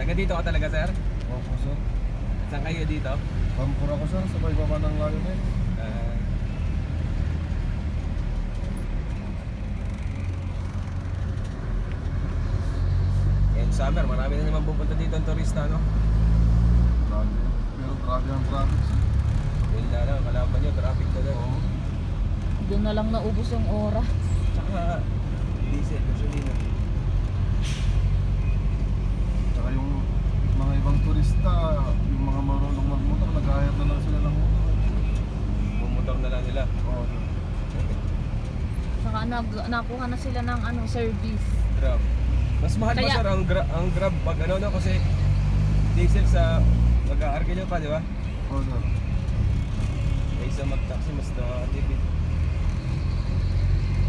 Taga dito ka talaga, sir? Opo, sir. Saan kayo dito? Pampura ko, sir, sa may baba ng Lionel. Ah. And summer, marami na naman pupunta dito ang turista, no? Grabe. Pero grabe ang traffic, sir. Yun na lang, kalaban nyo, traffic talaga. Oo. Doon na lang naubos yung oras. Tsaka diesel, gasolina. Tsaka yung mga ibang turista, yung mga marunong magmotor, nag-ahayat na lang sila ng motor. Bumotor na lang nila. Oo, sir. Saka nakuha na sila ng service. Grab. Mas mahal ba, Kaya- sir, ang Grab pag ano, no? Kasi diesel sa mag-aarkilyo pa, di ba? Oo, sir. Kaysa mag-taxi, mas nakakatipid.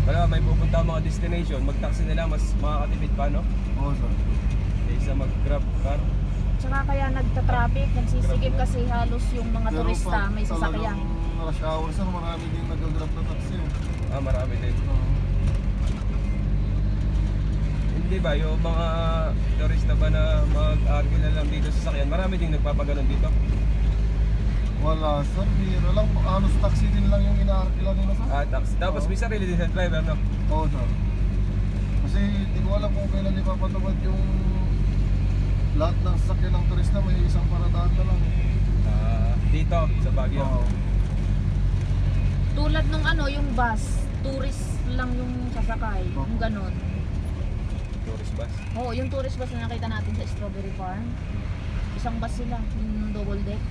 Wala, may pupunta ang mga destination, mag-taxi nila mas makakatipid pa, no? Oo, sir. Kaysa mag-grab car. Tsaka kaya nagta-traffic, nagsisikip kasi halos yung mga Pero turista pag may sasakyan. talagang rush hour, sir, marami din nag-grab na taxi. Ah, marami din. Oo. Hindi ba, yung mga turista ba na mag-argue na lang dito sa sakyan, marami din nagpapaganon dito. Wala, sir. Biro lang. Halos taxi din lang yung inaarkila nila, sir. Ah, taxi. Tapos may sarili din sa driver, no? Oo, sir. Kasi di ko alam kung kailan ipapatupad yung lahat ng sasakyan ng turista may isang paradaan na lang. Ah, dito, sa Baguio. Oo. Tulad nung yung bus, tourist lang yung sasakay, yung ganon. Tourist bus. Oo, yung tourist bus na nakita natin sa Strawberry Farm. Isang bus sila, yung double deck.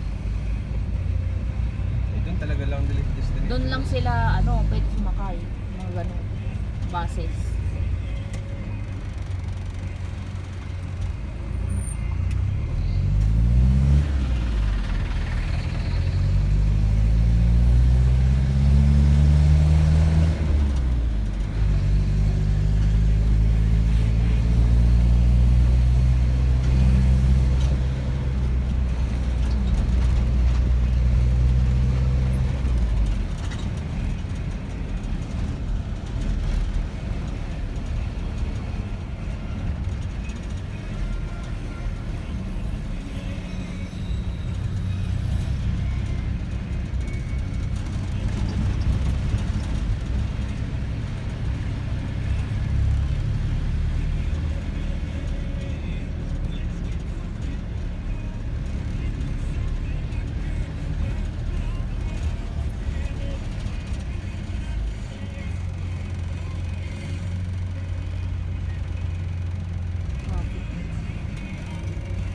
Eh, doon talaga lang destination. Doon lang sila, pwede sumakay. Mga ganon. Buses.